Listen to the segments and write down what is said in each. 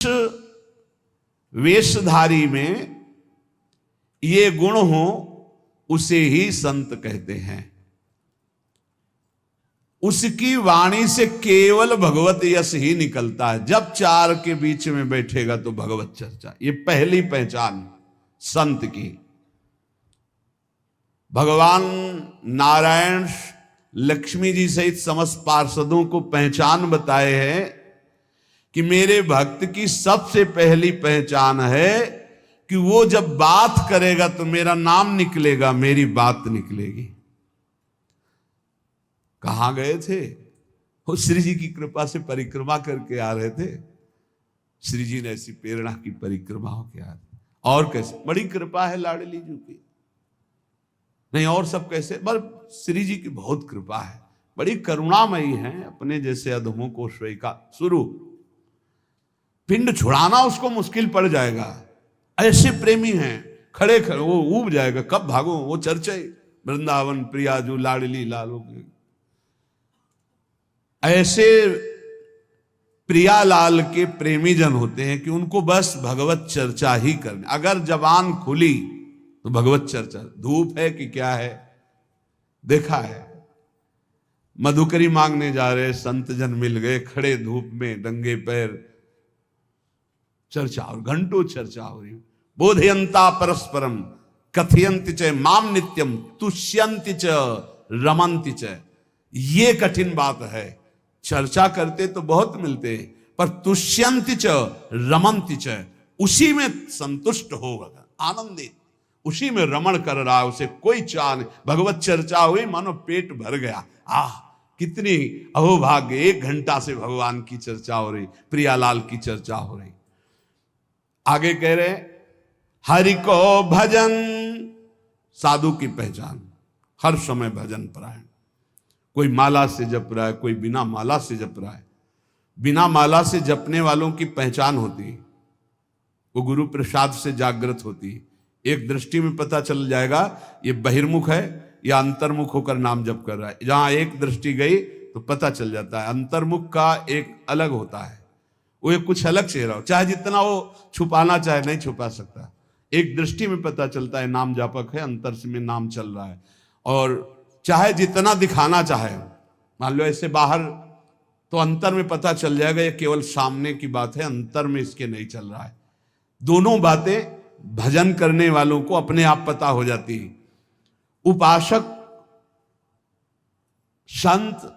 उत्कृष्ट वेशधारी में ये गुण हो उसे ही संत कहते हैं। उसकी वाणी से केवल भगवत यश ही निकलता है। जब चार के बीच में बैठेगा तो भगवत चर्चा, ये पहली पहचान संत की। भगवान नारायण लक्ष्मी जी सहित समस्त पार्षदों को पहचान बताए हैं कि मेरे भक्त की सबसे पहली पहचान है कि वो जब बात करेगा तो मेरा नाम निकलेगा, मेरी बात निकलेगी। कहां गए थे वो? श्री जी की कृपा से परिक्रमा करके आ रहे थे। श्री जी ने ऐसी प्रेरणा की परिक्रमा होके आ रहे। और कैसे बड़ी कृपा है लाडली जी की, नहीं और सब कैसे, बस श्री जी की बहुत कृपा है, बड़ी करुणामयी है। अपने जैसे अधमों को स्वीका शुरू पिंड छुड़ाना उसको मुश्किल पड़ जाएगा। ऐसे प्रेमी हैं, खड़े खड़े वो ऊब जाएगा, कब भागो। वो चर्चा वृंदावन प्रियाजू लाडली लालो के, ऐसे प्रियालाल के प्रेमी जन होते हैं कि उनको बस भगवत चर्चा ही करनी। अगर जबान खुली तो भगवत चर्चा। धूप है कि क्या है, देखा है मधुकरी मांगने जा रहे संत जन मिल गए, खड़े धूप में नंगे पैर, चर्चा और घंटों चर्चा हो रही। बोधयंता परस्परम कथयंति च माम नित्यम तुष्यंति च रमंति च। ये कठिन बात है। चर्चा करते तो बहुत मिलते हैं, पर तुष्यंति च रमंति च, उसी में संतुष्ट होगा, आनंदित, उसी में रमण कर रहा है, उसे कोई चाह नहीं। भगवत चर्चा हुई मानो पेट भर गया। कितनी अहोभाग्य, 1 घंटा से भगवान की चर्चा हो रही, प्रियालाल की चर्चा हो रही। आगे कह रहे हरि को भजन, साधु की पहचान हर समय भजन परायण। कोई माला से जप रहा है, कोई बिना माला से जप रहा है। बिना माला से जपने वालों की पहचान होती है, वो गुरु प्रसाद से जागृत होती है। एक दृष्टि में पता चल जाएगा ये बहिर्मुख है या अंतर्मुख होकर नाम जप कर रहा है। जहां एक दृष्टि गई तो पता चल जाता है। अंतर्मुख का एक अलग होता है, वो एक कुछ अलग चेहरा हो, चाहे जितना वो छुपाना चाहे नहीं छुपा सकता। एक दृष्टि में पता चलता है नाम जापक है, अंतर से में नाम चल रहा है। और चाहे जितना दिखाना चाहे, मान लो ऐसे बाहर, तो अंतर में पता चल जाएगा ये केवल सामने की बात है, अंतर में इसके नहीं चल रहा है। दोनों बातें भजन करने वालों को अपने आप पता हो जाती है। उपासक, संत,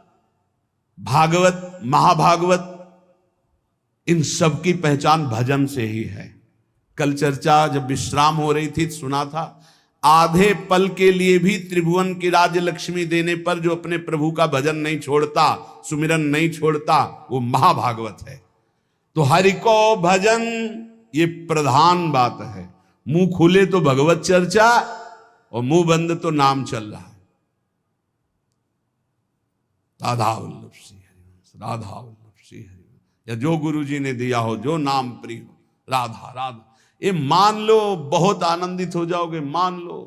भागवत, महाभागवत, इन सब की पहचान भजन से ही है। कल चर्चा जब विश्राम हो रही थी सुना था, आधे पल के लिए भी त्रिभुवन की राज्य लक्ष्मी देने पर जो अपने प्रभु का भजन नहीं छोड़ता, सुमिरन नहीं छोड़ता, वो महाभागवत है। तो हरि को भजन ये प्रधान बात है। मुंह खुले तो भगवत चर्चा और मुंह बंद तो नाम चल रहा है। राधा वल्लभ श्री हरि, राधा वल्लभ श्री हरि, या जो गुरु जी ने दिया हो, जो नाम प्रिय हो, राधा राधा, ये मान लो, बहुत आनंदित हो जाओगे। मान लो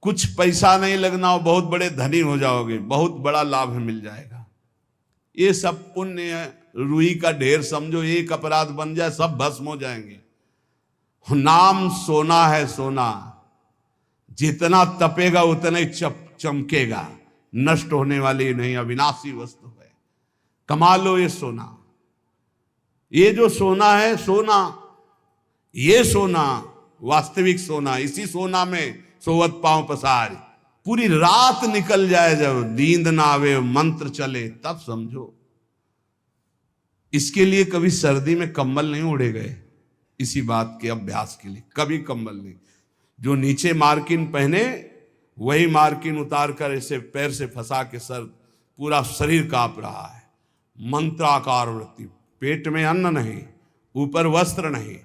कुछ पैसा नहीं लगना हो, बहुत बड़े धनी हो जाओगे, बहुत बड़ा लाभ मिल जाएगा। ये सब पुण्य रुई का ढेर समझो, एक अपराध बन जाए सब भस्म हो जाएंगे। नाम सोना है, सोना जितना तपेगा उतना ही चमकेगा, नष्ट होने वाली नहीं, अविनाशी वस्तु है। कमा लो ये सोना। ये जो सोना है, सोना, ये सोना वास्तविक सोना, इसी सोना में सोवत पांव पसार। पूरी रात निकल जाए, जब नींद ना आवे, मंत्र चले, तब समझो। इसके लिए कभी सर्दी में कंबल नहीं ओढ़े गए, इसी बात के अभ्यास के लिए कभी कंबल नहीं। जो नीचे मार्किन पहने वही मार्किन उतार कर ऐसे पैर से फंसा के सर, पूरा शरीर कांप रहा है। मंत्राकार वृत्ति, पेट में अन्न नहीं, ऊपर वस्त्र नहीं,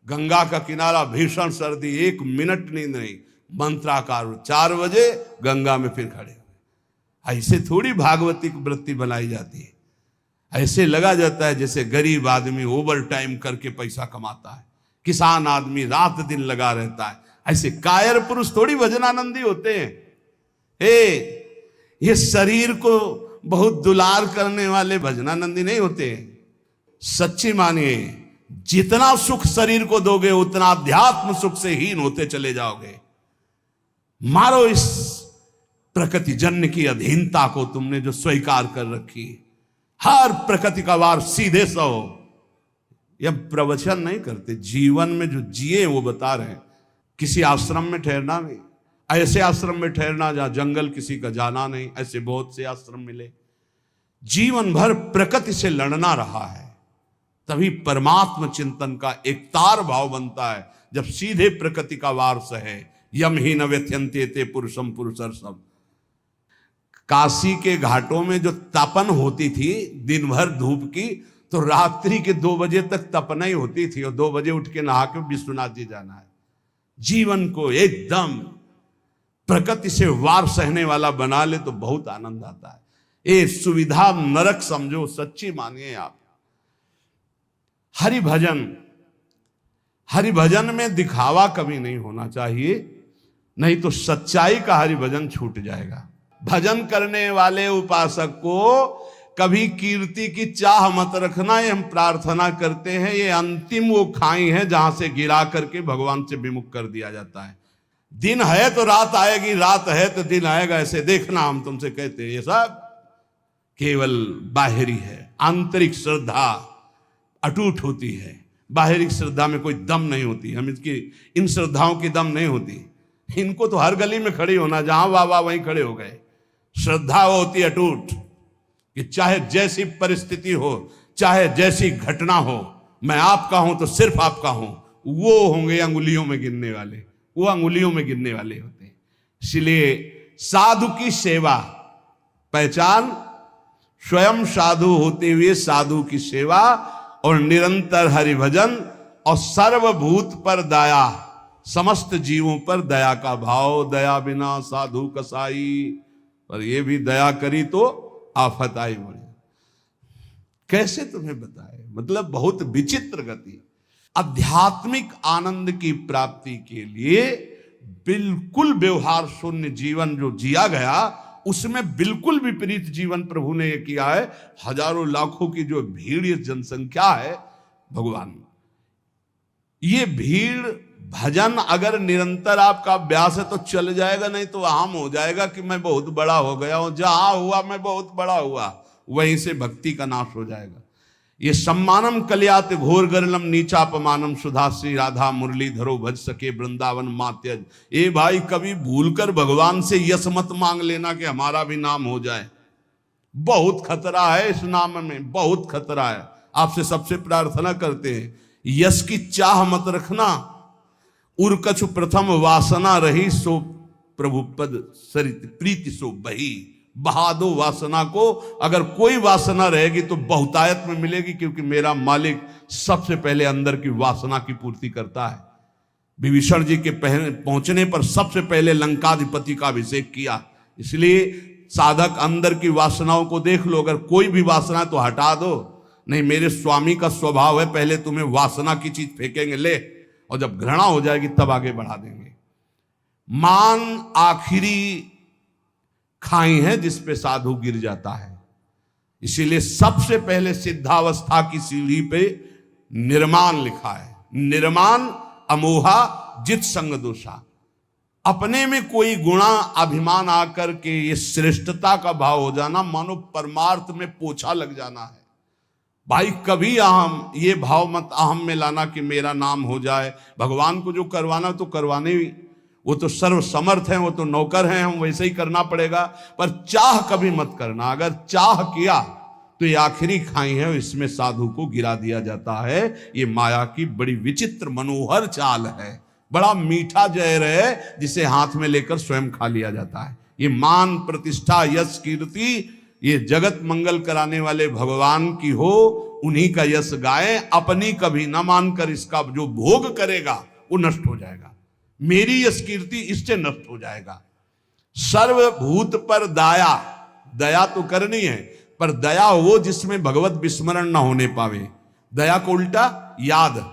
गंगा का किनारा, भीषण सर्दी, 1 मिनट नींद नहीं, मंत्राकार। 4 बजे गंगा में फिर खड़े हुए। ऐसे थोड़ी भागवती की वृत्ति बनाई जाती है। ऐसे लगा जाता है जैसे गरीब आदमी ओवर टाइम करके पैसा कमाता है, किसान आदमी रात दिन लगा रहता है। ऐसे कायर पुरुष थोड़ी भजनानंदी होते हैं। ये शरीर को बहुत दुलार करने वाले भजनानंदी नहीं होते। सच्ची मानिए, जितना सुख शरीर को दोगे उतना अध्यात्म सुख से हीन होते चले जाओगे। मारो इस प्रकृति जन्य की अधीनता को तुमने जो स्वीकार कर रखी। हर प्रकृति का वार सीधे सहो। यह प्रवचन नहीं करते, जीवन में जो जिए वो बता रहे हैं। किसी आश्रम में ठहरना नहीं, ऐसे आश्रम में ठहरना जहां जंगल किसी का जाना नहीं, ऐसे बहुत से आश्रम मिले। जीवन भर प्रकृति से लड़ना रहा है, तभी परमात्म चिंतन का एक तार भाव बनता है। जब सीधे प्रकृति का वार सहे, यम ही न व्यथ्यन्ते ते पुरुषम पुरुषर्षम। काशी के घाटों में जो तपन होती थी दिन भर धूप की, तो रात्रि के 2 बजे तक तपना ही होती थी, और 2 बजे उठ के नहा के विश्वनाथ जी जाना है। जीवन को एकदम प्रकृति से वार सहने वाला बना ले तो बहुत आनंद आता है। ये सुविधा नरक समझो, सच्ची मानिए आप। हरि भजन में दिखावा कभी नहीं होना चाहिए, नहीं तो सच्चाई का हरि भजन छूट जाएगा। भजन करने वाले उपासक को कभी कीर्ति की चाह मत रखना, ये हम प्रार्थना करते हैं। ये अंतिम वो खाई है जहां से गिरा करके भगवान से विमुख कर दिया जाता है। दिन है तो रात आएगी, रात है तो दिन आएगा, ऐसे देखना हम तुमसे कहते हैं। ये सब केवल बाहरी है। आंतरिक श्रद्धा अटूट होती है, बाहरी श्रद्धा में कोई दम नहीं होती। हम इन श्रद्धाओं की दम नहीं होती। इनको तो हर गली में खड़ी होना, जहां वाह वहीं खड़े हो गए। श्रद्धा वो होती अटूट कि चाहे जैसी परिस्थिति हो, चाहे जैसी घटना हो, मैं आपका हूं तो सिर्फ आपका हूं। वो होंगे अंगुलियों में गिनने वाले, वो अंगुलियों में गिनने वाले होते हैं। इसलिए साधु की सेवा पहचान, स्वयं साधु होते हुए साधु की सेवा, और निरंतर हरि भजन, और सर्वभूत पर दया, समस्त जीवों पर दया का भाव। दया बिना साधु कसाई, पर ये भी दया करी तो आफत आई बड़ी। कैसे तुम्हें बताए, मतलब बहुत विचित्र गति। आध्यात्मिक आनंद की प्राप्ति के लिए बिल्कुल व्यवहार शून्य जीवन जो जिया गया, उसमें बिल्कुल विपरीत जीवन प्रभु ने किया है। हजारों लाखों की जो भीड़, ये जनसंख्या है भगवान, ये भीड़ भजन अगर निरंतर आपका अभ्यास है तो चल जाएगा, नहीं तो आम हो जाएगा कि मैं बहुत बड़ा हो गया हूं। जहां हुआ मैं बहुत बड़ा हुआ, वहीं से भक्ति का नाश हो जाएगा। ये सम्मानम कल्यात घोर गरलम नीचापमानम सुधाश्री राधा मुरली धरो भज सके वृंदावन मात्यज। ए भाई, कभी भूलकर भगवान से यश मत मांग लेना कि हमारा भी नाम हो जाए। बहुत खतरा है इस नाम में, बहुत खतरा है। आपसे सबसे प्रार्थना करते हैं, यश की चाह मत रखना। उर्कछु प्रथम वासना रही, सो प्रभु पद सरित प्रीति सो बही। बहा दो वासना को। अगर कोई वासना रहेगी तो बहुतायत में मिलेगी, क्योंकि मेरा मालिक सबसे पहले अंदर की वासना की पूर्ति करता है। विभीषण जी के पहुंचने पर सबसे पहले लंकाधिपति का अभिषेक किया। इसलिए साधक अंदर की वासनाओं को देख लो। अगर कोई भी वासना तो हटा दो। नहीं, मेरे स्वामी का स्वभाव है, पहले तुम्हें वासना की चीज फेंकेंगे, ले, और जब घृणा हो जाएगी तब आगे बढ़ा देंगे। मान आखिरी खाई है जिस पे साधु गिर जाता है। इसीलिए सबसे पहले सिद्धावस्था की सीढ़ी पे निर्माण लिखा है। निर्माण अमोहा जित संग दोषा। अपने में कोई गुणा अभिमान आकर के ये श्रेष्ठता का भाव हो जाना, मानो परमार्थ में पोछा लग जाना है। भाई, कभी अहम, ये भाव मत अहम में लाना कि मेरा नाम हो जाए। भगवान को जो करवाना तो करवाने ही, वो तो सर्व समर्थ हैं, वो तो नौकर हैं, हम वैसे ही करना पड़ेगा। पर चाह कभी मत करना। अगर चाह किया तो ये आखिरी खाई है, इसमें साधु को गिरा दिया जाता है। ये माया की बड़ी विचित्र मनोहर चाल है। बड़ा मीठा जहर है जिसे हाथ में लेकर स्वयं खा लिया जाता है। ये मान, प्रतिष्ठा, यश, कीर्ति, ये जगत मंगल कराने वाले भगवान की हो, उन्हीं का यश गाए। अपनी कभी न मानकर इसका जो भोग करेगा वो नष्ट हो जाएगा। मेरी यश कीर्ति इससे नष्ट हो जाएगा। सर्वभूत पर दया, दया तो करनी है, पर दया वो जिसमें भगवत विस्मरण न होने पावे। दया को उल्टा याद,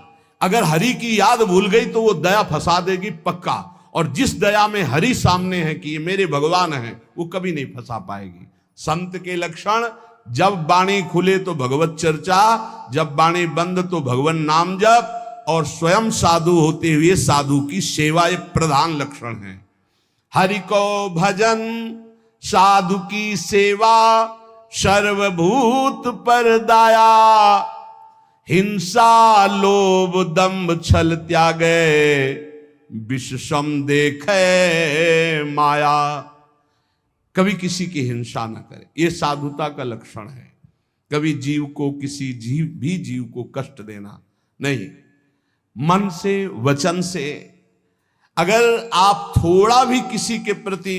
अगर हरि की याद भूल गई तो वो दया फंसा देगी पक्का। और जिस दया में हरि सामने है कि ये मेरे भगवान हैं, वो कभी नहीं फंसा पाएगी। संत के लक्षण जब वाणी खुले तो भगवत चर्चा, जब वाणी बंद तो भगवान नाम जप, और स्वयं साधु होते हुए साधु की सेवा एक प्रधान लक्षण है। हरि को भजन साधु की सेवा, सर्वभूत पर दाया, हिंसा लोभ दंभ छल त्यागे, विषम देखे माया। कभी किसी की हिंसा न करे, ये साधुता का लक्षण है। कभी जीव को, किसी जीव को कष्ट देना नहीं। मन से वचन से अगर आप थोड़ा भी किसी के प्रति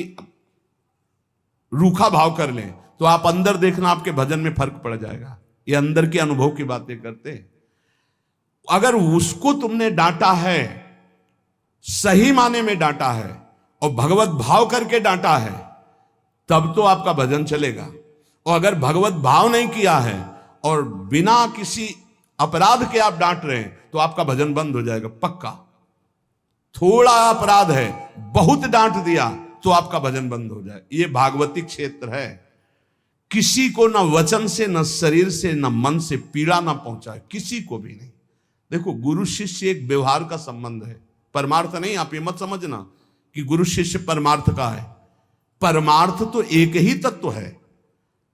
रूखा भाव कर लें तो आप अंदर देखना आपके भजन में फर्क पड़ जाएगा। ये अंदर के अनुभव की बातें करते हैं। अगर उसको तुमने डांटा है, सही माने में डांटा है और भगवत भाव करके डांटा है, तब तो आपका भजन चलेगा। और अगर भगवत भाव नहीं किया है और बिना किसी अपराध के आप डांट रहे हैं तो आपका भजन बंद हो जाएगा पक्का। थोड़ा अपराध है, बहुत डांट दिया तो आपका भजन बंद हो जाए। ये भागवती क्षेत्र है। किसी को ना वचन से, न शरीर से, न मन से पीड़ा ना पहुंचाए, किसी को भी नहीं। देखो, गुरु शिष्य एक व्यवहार का संबंध है, परमार्थ नहीं। आप ये मत समझना कि गुरु शिष्य परमार्थ का है। परमार्थ तो एक ही तत्व है,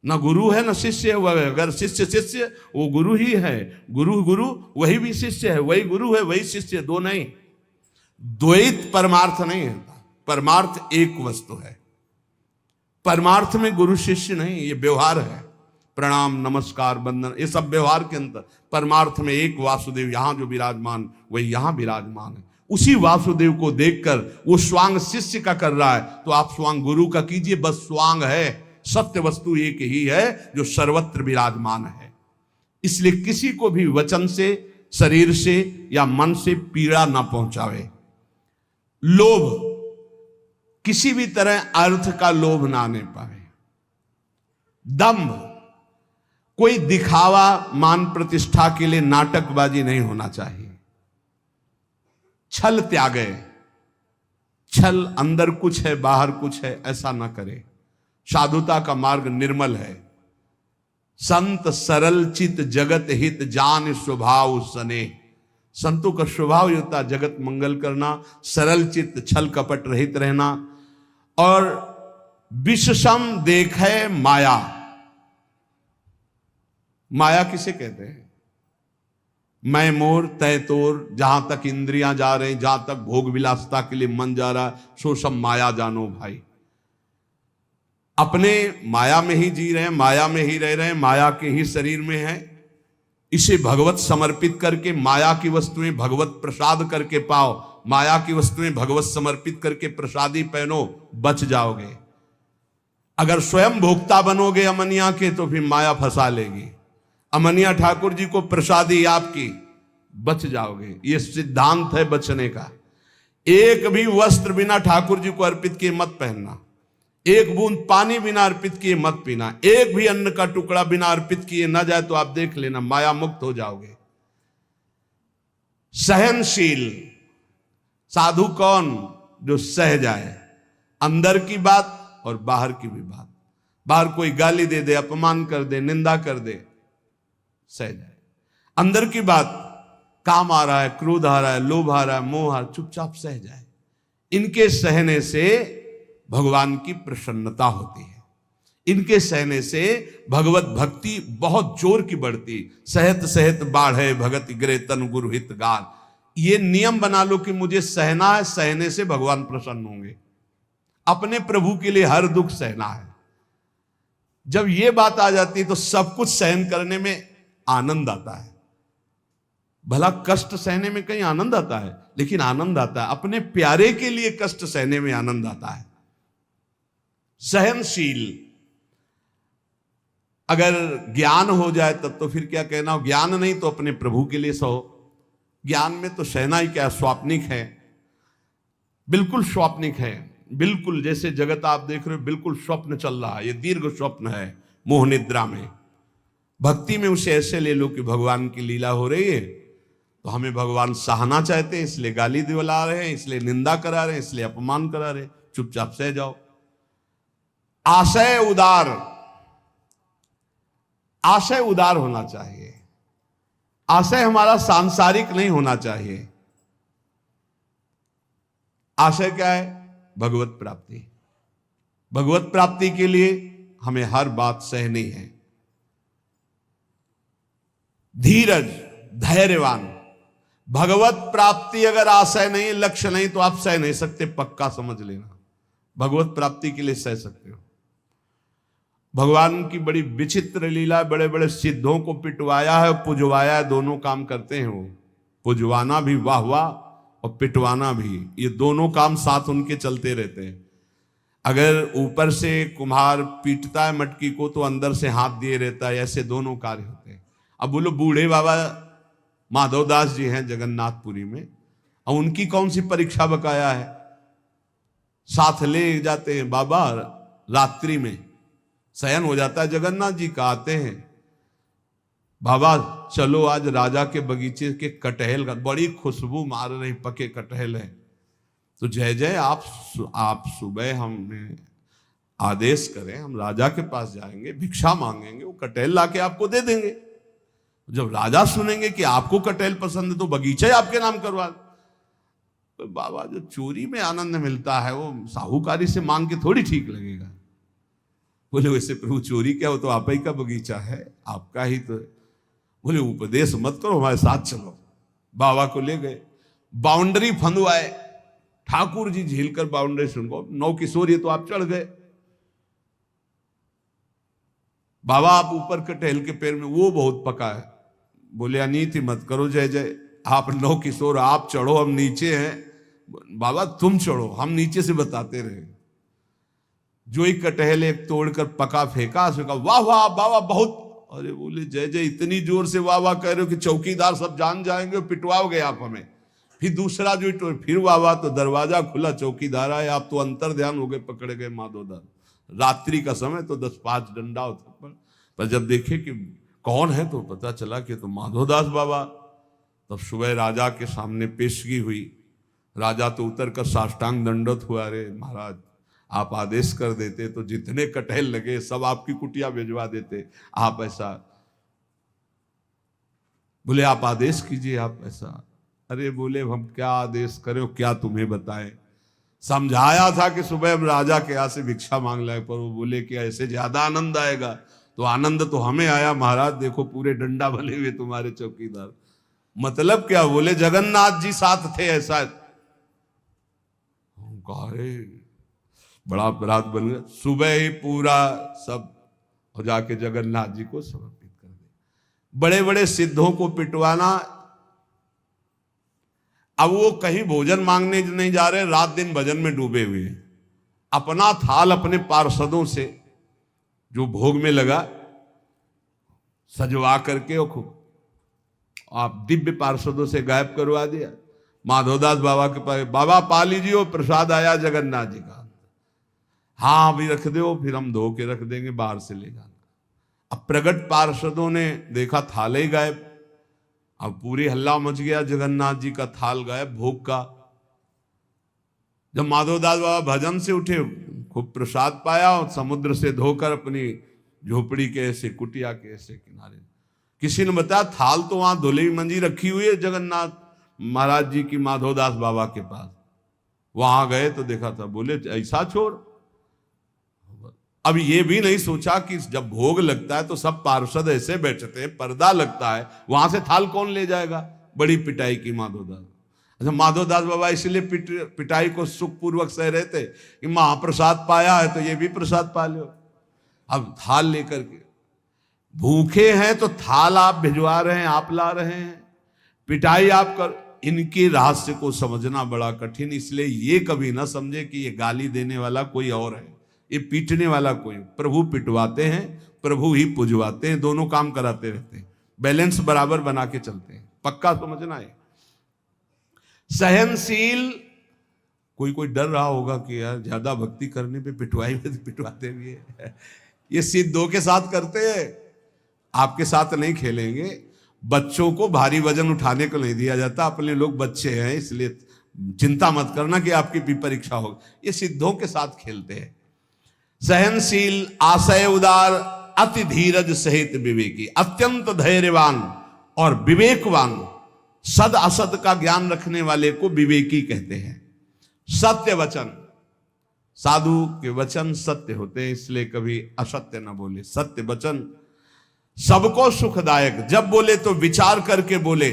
न गुरु है न शिष्य है। अगर शिष्य शिष्य वो गुरु ही है, गुरु गुरु वही भी शिष्य है, वही गुरु है वही शिष्य, दो नहीं। द्वैत परमार्थ नहीं है, परमार्थ एक वस्तु है। परमार्थ में गुरु शिष्य नहीं, ये व्यवहार है। प्रणाम नमस्कार वंदन ये सब व्यवहार के अंदर। परमार्थ में एक वासुदेव, यहां जो विराजमान वही यहां विराजमान है। उसी वासुदेव को देखकर वो स्वांग शिष्य का कर रहा है तो आप स्वांग गुरु का कीजिए। बस स्वांग है, सत्य वस्तु एक ही है जो सर्वत्र विराजमान है। इसलिए किसी को भी वचन से, शरीर से या मन से पीड़ा ना पहुंचावे। लोभ, किसी भी तरह अर्थ का लोभ ना आने पाए। दंभ, कोई दिखावा मान प्रतिष्ठा के लिए नाटकबाजी नहीं होना चाहिए। छल त्यागे, छल अंदर कुछ है बाहर कुछ है ऐसा ना करे। साधुता का मार्ग निर्मल है। संत सरल चित जगत हित जान स्वभाव सने। संतों का स्वभाव होता जगत मंगल करना, सरल चित्त, छल कपट रहित रहना। और विषम देखे माया। माया किसे कहते हैं? मैं मोर तय तोर, जहां तक इंद्रियां जा रहे, जहां तक भोग विलासता के लिए मन जा रहा, सो सब माया जानो भाई। अपने माया में ही जी रहे हैं, माया में ही रह रहे हैं, माया के ही शरीर में है। इसे भगवत समर्पित करके माया की वस्तुएं भगवत प्रसाद करके पाओ। माया की वस्तुएं भगवत समर्पित करके प्रसादी पहनो, बच जाओगे। अगर स्वयं भोक्ता बनोगे अमनिया के तो फिर माया फंसा लेगी। अमनिया ठाकुर जी को प्रसादी आपकी, बच जाओगे। ये सिद्धांत है बचने का। एक भी वस्त्र बिना ठाकुर जी को अर्पित किए मत पहनना। एक बूंद पानी बिना अर्पित किए मत पीना। एक भी अन्न का टुकड़ा बिना अर्पित किए न जाए तो आप देख लेना माया मुक्त हो जाओगे। सहनशील साधु कौन? जो सह जाए, अंदर की बात और बाहर की भी बात। बाहर कोई गाली दे दे, अपमान कर दे, निंदा कर दे, सह जाए। अंदर की बात, काम आ रहा है, क्रोध आ रहा है, लोभ आ रहा है, मोह आ रहा है, चुपचाप सह जाए। इनके सहने से भगवान की प्रसन्नता होती है। इनके सहने से भगवत भक्ति बहुत जोर की बढ़ती। सहत सहत बाढ़े भगत गिरे तन गुरु हित गान। ये नियम बना लो कि मुझे सहना है, सहने से भगवान प्रसन्न होंगे। अपने प्रभु के लिए हर दुख सहना है। जब ये बात आ जाती है तो सब कुछ सहन करने में आनंद आता है। भला कष्ट सहने में कहीं आनंद आता है, लेकिन आनंद आता है अपने प्यारे के लिए कष्ट सहने में आनंद आता है। सहनशील, अगर ज्ञान हो जाए तब तो फिर क्या कहना, ज्ञान नहीं तो अपने प्रभु के लिए सहो। ज्ञान में तो सहना ही क्या, स्वाप्निक है, बिल्कुल स्वाप्निक है। बिल्कुल जैसे जगत आप देख रहे हो बिल्कुल स्वप्न चल रहा है, ये दीर्घ स्वप्न है मोह निद्रा में। भक्ति में उसे ऐसे ले लो कि भगवान की लीला हो रही है तो हमें भगवान सहना चाहते हैं, इसलिए गाली दिला रहे हैं, इसलिए निंदा करा रहे हैं, इसलिए अपमान करा रहे हैं, चुपचाप सह जाओ। आशय उदार, आशय उदार होना चाहिए। आशय हमारा सांसारिक नहीं होना चाहिए। आशय क्या है? भगवत प्राप्ति। भगवत प्राप्ति के लिए हमें हर बात सहनी है। धीरज, धैर्यवान। भगवत प्राप्ति अगर आशय नहीं, लक्ष्य नहीं, तो आप सह नहीं सकते, पक्का समझ लेना। भगवत प्राप्ति के लिए सह सकते हो। भगवान की बड़ी विचित्र लीला, बड़े बड़े सिद्धों को पिटवाया है, पुजवाया है, दोनों काम करते हैं वो। पुजवाना भी वाह वाह और पिटवाना भी, ये दोनों काम साथ उनके चलते रहते हैं। अगर ऊपर से कुम्हार पीटता है मटकी को तो अंदर से हाथ दिए रहता है, ऐसे दोनों कार्य होते हैं। अब बोलो बूढ़े बाबा माधवदास जी हैं जगन्नाथपुरी में, और उनकी कौन सी परीक्षा बकाया है? साथ ले जाते हैं बाबा, रात्रि में शयन हो जाता है जगन्नाथ जी का, आते हैं बाबा चलो आज राजा के बगीचे के कटहल का, बड़ी खुशबू मार रही, पके कटहल है। तो जय जय आप सुबह हमें आदेश करें, हम राजा के पास जाएंगे, भिक्षा मांगेंगे, वो कटहल लाके आपको दे देंगे। जब राजा सुनेंगे कि आपको कटहल पसंद है तो बगीचा आपके नाम करवा। तो बाबा जो चोरी में आनंद मिलता है वो साहूकारी से मांग के थोड़ी ठीक लगेगा। बोले वैसे प्रभु चोरी क्या हो, तो आप ही का बगीचा है, आपका ही तो। बोले उपदेश मत करो, हमारे साथ चलो। बाबा को ले गए, बाउंड्री फंदवाए, ठाकुर जी झील कर बाउंड्री सुनको, 9 किशोर, ये तो आप चढ़ गए। बाबा आप ऊपर कटहल के पेड़ में, वो बहुत पका है। बोले अनीति मत करो जय जय, आप 9 किशोर आप चढ़ो, हम नीचे हैं। बाबा तुम चढ़ो, हम नीचे से बताते रहे। जो ही कटहल एक तोड़कर पका फेंका, उसने कहा वाह वाह बाबा बहुत। अरे बोले जय जय, इतनी जोर से वाह वाह कह रहे हो कि चौकीदार सब जान जाएंगे, पिटवाओगे आप हमें। फिर दूसरा जो फिर वाह वाह, तो दरवाजा खुला, चौकीदार आए, आप तो अंतर ध्यान हो गए, पकड़े गए माधोदास। रात्रि का समय तो 10-5 डंडा होता, पर जब देखे कि कौन है तो पता चला कि तो माधोदास बाबा। तब सुबह राजा के सामने पेशगी हुई। राजा तो उतर कर साष्टांग दंडवत हुआ, अरे महाराज आप आदेश कर देते तो जितने कटहल लगे सब आपकी कुटिया भिजवा देते, आप ऐसा। बोले आप आदेश कीजिए, आप ऐसा। अरे बोले हम क्या आदेश करें, क्या तुम्हें बताएं। समझाया था कि सुबह हम राजा के यहाँ से भिक्षा मांग लाए, पर वो बोले कि ऐसे ज्यादा आनंद आएगा। तो आनंद तो हमें आया महाराज, देखो पूरे डंडा बने हुए तुम्हारे चौकीदार। मतलब क्या? बोले जगन्नाथ जी साथ थे, ऐसा। बड़ा अपराध बन गया। सुबह ही पूरा सब हो जाके जगन्नाथ जी को समर्पित कर दे। बड़े बड़े सिद्धों को पिटवाना। अब वो कहीं भोजन मांगने नहीं जा रहे, रात दिन भजन में डूबे हुए हैं। अपना थाल अपने पार्षदों से जो भोग में लगा सजवा करके आप दिव्य पार्षदों से गायब करवा दिया। माधवदास बाबा के पास, बाबा पा लीजिए, वो प्रसाद आया जगन्नाथ जी का। हाँ अभी रख दो, फिर हम धो के रख देंगे, बाहर से ले जाना। अब प्रगट पार्षदों ने देखा थाल ही गायब। अब पूरी हल्ला मच गया, जगन्नाथ जी का थाल गायब, भोग का। जब माधवदास बाबा भजन से उठे, खूब प्रसाद पाया और समुद्र से धोकर अपनी झोपड़ी के ऐसे कुटिया के ऐसे किनारे। किसी ने बताया थाल तो वहां धुली मंजी रखी हुई है जगन्नाथ महाराज जी की माधवदास बाबा के पास। वहां गए तो देखा था। बोले ऐसा छोर। अब ये भी नहीं सोचा कि जब भोग लगता है तो सब पार्षद ऐसे बैठते हैं, पर्दा लगता है, वहां से थाल कौन ले जाएगा। बड़ी पिटाई की माधवदास। अच्छा माधवदास बाबा इसलिए पिटाई को सुखपूर्वक सह रहे थे कि महाप्रसाद पाया है तो ये भी प्रसाद पा लो। अब थाल लेकर के भूखे हैं तो थाल आप भिजवा रहे हैं, आप ला रहे हैं, पिटाई आप कर। इनके रहस्य को समझना बड़ा कठिन, इसलिए ये कभी ना समझे कि ये गाली देने वाला कोई और है, ये पीटने वाला कोई। प्रभु पिटवाते हैं, प्रभु ही पुजवाते हैं, दोनों काम कराते रहते हैं, बैलेंस बराबर बना के चलते हैं। पक्का समझना है। सहनशील। कोई डर रहा होगा कि यार ज्यादा भक्ति करने पे पिटवाई में पिटवाते भी है। ये सिद्धों के साथ करते हैं, आपके साथ नहीं खेलेंगे। बच्चों को भारी वजन उठाने को नहीं दिया जाता, अपने लोग बच्चे हैं इसलिए चिंता मत करना कि आपकी भी परीक्षा होगी। ये सिद्धों के साथ खेलते हैं। सहनशील, आशय उदार, अति धीरज सहित विवेकी, अत्यंत धैर्यवान और विवेकवान, सद असद का ज्ञान रखने वाले को विवेकी कहते हैं। सत्य वचन, साधु के वचन सत्य होते हैं, इसलिए कभी असत्य न बोले। सत्य वचन सबको सुखदायक, जब बोले तो विचार करके बोले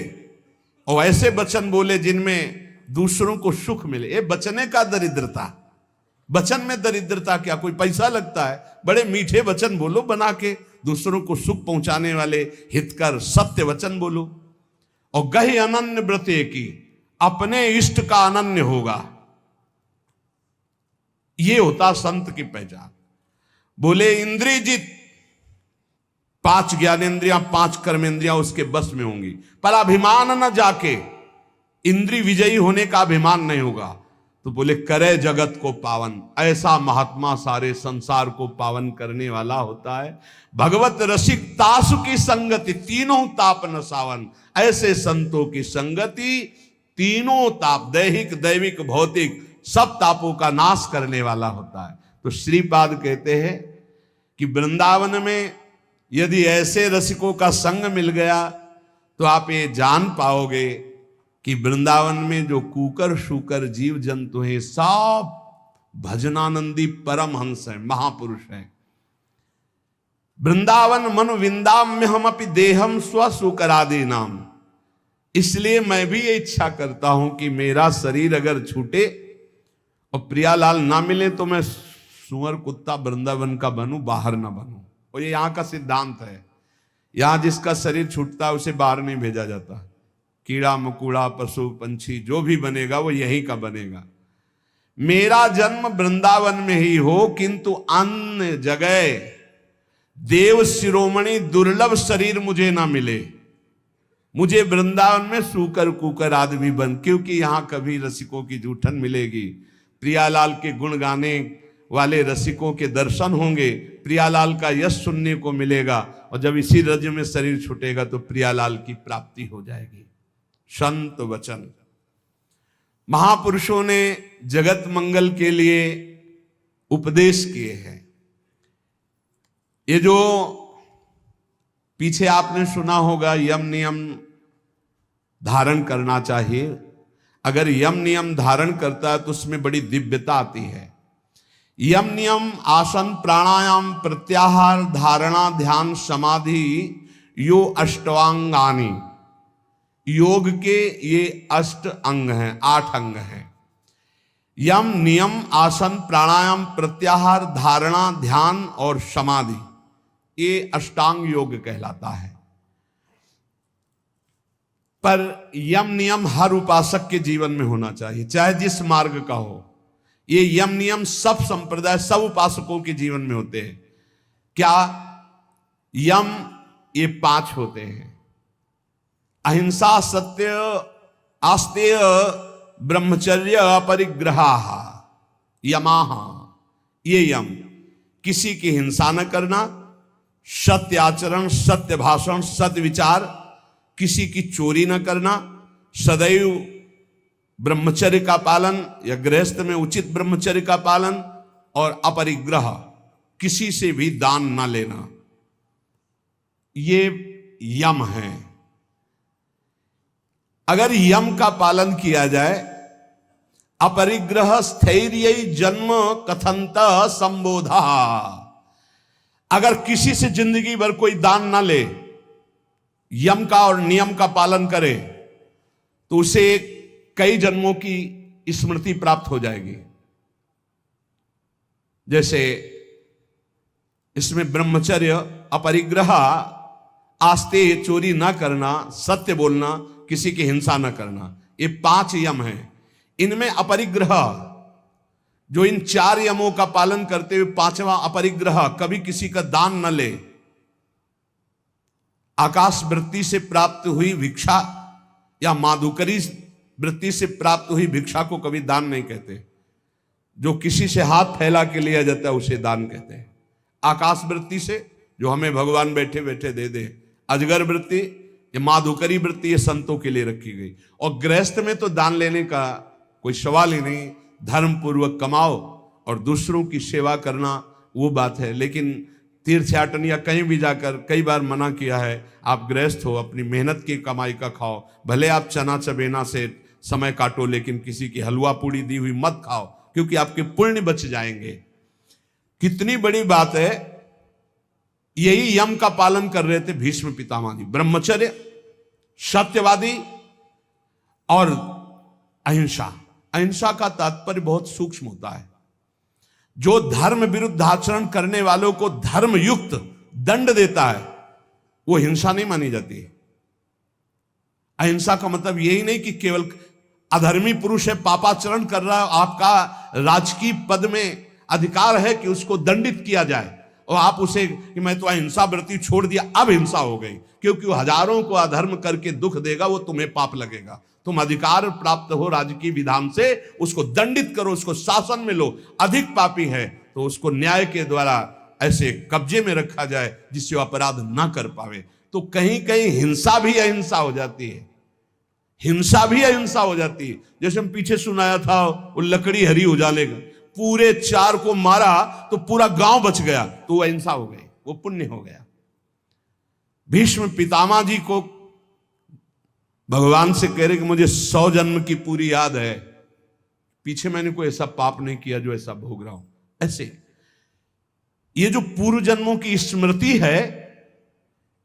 और ऐसे वचन बोले जिनमें दूसरों को सुख मिले। ये बचने का दरिद्रता, वचन में दरिद्रता क्या, कोई पैसा लगता है? बड़े मीठे वचन बोलो बना के, दूसरों को सुख पहुंचाने वाले हितकर सत्य वचन बोलो। और गहि अनन्य व्रते की, अपने इष्ट का अनन्य होगा, ये होता संत की पहचान। बोले इंद्रियजित, 5 ज्ञानेंद्रियां 5 कर्मेंद्रियां उसके बस में होंगी, पर अभिमान न जाके, इंद्रिय विजयी होने का अभिमान नहीं होगा। तो बोले करे जगत को पावन, ऐसा महात्मा सारे संसार को पावन करने वाला होता है। भगवत रसिक तासु की संगति, तीनों ताप न सावन, ऐसे संतों की संगति तीनों ताप, दैहिक दैविक भौतिक सब तापों का नाश करने वाला होता है। तो श्रीपाद कहते हैं कि वृंदावन में यदि ऐसे रसिकों का संग मिल गया तो आप ये जान पाओगे कि वृंदावन में जो कुकर शुकर जीव जंतु हैं सब भजनानंदी परम हंस हैं, महापुरुष हैं। वृंदावन मनु विंदाम्य हम अपि देहम स्व सुकरादि नाम। इसलिए मैं भी ये इच्छा करता हूं कि मेरा शरीर अगर छूटे और प्रियालाल ना मिले तो मैं सुअर कुत्ता वृंदावन का बनूं, बाहर ना बनूं। और ये यहां का सिद्धांत है, यहां जिसका शरीर छूटता है उसे बाहर नहीं भेजा जाता। कीड़ा मकोड़ा पशु पंछी जो भी बनेगा वो यहीं का बनेगा। मेरा जन्म वृंदावन में ही हो, किंतु अन्य जगह देव शिरोमणि दुर्लभ शरीर मुझे ना मिले। मुझे वृंदावन में सूकर कुकर आदमी बन, क्योंकि यहां कभी रसिकों की जूठन मिलेगी, प्रियालाल के गुण गाने वाले रसिकों के दर्शन होंगे, प्रियालाल का यश सुनने को मिलेगा, और जब इसी रज में शरीर छूटेगा तो प्रियालाल की प्राप्ति हो जाएगी। संत वचन, महापुरुषों ने जगत मंगल के लिए उपदेश किए हैं। ये जो पीछे आपने सुना होगा यम नियम धारण करना चाहिए, अगर यम नियम धारण करता है तो उसमें बड़ी दिव्यता आती है। यम नियम आसन प्राणायाम प्रत्याहार धारणा ध्यान समाधि यो अष्टांगानि, योग के ये 8 अंग हैं, 8 अंग हैं। यम नियम आसन प्राणायाम प्रत्याहार धारणा ध्यान और समाधि, ये अष्टांग योग कहलाता है। पर यम नियम हर उपासक के जीवन में होना चाहिए, चाहे जिस मार्ग का हो। ये यम नियम सब संप्रदाय सब उपासकों के जीवन में होते हैं। क्या यम? ये 5 होते हैं, अहिंसा सत्य आस्तेय ब्रह्मचर्य अपरिग्रहा यमाह। ये यम, किसी की हिंसा न करना, सत्य आचरण, सत्य भाषण, सत्य विचार, किसी की चोरी न करना, सदैव ब्रह्मचर्य का पालन या गृहस्थ में उचित ब्रह्मचर्य का पालन, और अपरिग्रह, किसी से भी दान न लेना, ये यम है। अगर यम का पालन किया जाए, अपरिग्रह स्थैर्य जन्म कथंत संबोधा, अगर किसी से जिंदगी भर कोई दान ना ले, यम का और नियम का पालन करे, तो उसे कई जन्मों की स्मृति प्राप्त हो जाएगी। जैसे इसमें ब्रह्मचर्य, अपरिग्रह, आस्ते, चोरी ना करना, सत्य बोलना, किसी की हिंसा न करना, ये 5 यम हैं। इनमें अपरिग्रह, जो इन 4 यमों का पालन करते हुए 5वां अपरिग्रह, कभी किसी का दान न ले, आकाश वृत्ति से प्राप्त हुई भिक्षा या माधुकरी वृत्ति से प्राप्त हुई भिक्षा को कभी दान नहीं कहते। जो किसी से हाथ फैला के लिया जाता है उसे दान कहते हैं। आकाश वृत्ति से जो हमें भगवान बैठे बैठे दे दे, अजगर वृत्ति, ये माधुकरी वृत्ति, ये संतों के लिए रखी गई। और गृहस्थ में तो दान लेने का कोई सवाल ही नहीं, धर्म पूर्वक कमाओ और दूसरों की सेवा करना वो बात है। लेकिन तीर्थयाटन या कहीं भी जाकर कई बार मना किया है, आप गृहस्थ हो, अपनी मेहनत की कमाई का खाओ, भले आप चना चबेना से समय काटो, लेकिन किसी की हलवा पूड़ी दी हुई मत खाओ, क्योंकि आपके पुण्य बच जाएंगे। कितनी बड़ी बात है। यही यम का पालन कर रहे थे भीष्म पितामह जी, ब्रह्मचर्य, सत्यवादी और अहिंसा। अहिंसा का तात्पर्य बहुत सूक्ष्म होता है। जो धर्म विरुद्ध आचरण करने वालों को धर्म युक्त दंड देता है वो हिंसा नहीं मानी जाती। अहिंसा का मतलब यही नहीं कि केवल अधर्मी पुरुष है, पापाचरण कर रहा है, आपका राजकीय पद में अधिकार है कि उसको दंडित किया जाए और आप उसे कि मैं तो अहिंसा व्रती छोड़ दिया, अब हिंसा हो गई, क्योंकि वो हजारों को अधर्म करके दुख देगा, वो तुम्हें पाप लगेगा। तुम अधिकार प्राप्त हो राजकीय विधान से, उसको दंडित करो, उसको शासन में लो। अधिक पापी है तो उसको न्याय के द्वारा ऐसे कब्जे में रखा जाए जिससे वो अपराध ना कर पावे। तो कहीं कहीं हिंसा भी अहिंसा हो जाती है, हिंसा भी अहिंसा हो जाती है। जैसे हम पीछे सुनाया था वो लकड़ी हरी उजाले का, पूरे 4 को मारा तो पूरा गांव बच गया, तो वो अहिंसा हो गई, वो पुण्य हो गया। भीष्म पितामह जी को भगवान से कह रहे कि मुझे 100 जन्म की पूरी याद है, पीछे मैंने कोई ऐसा पाप नहीं किया जो ऐसा भोग रहा हूं। ऐसे ये जो पूर्व जन्मों की स्मृति है,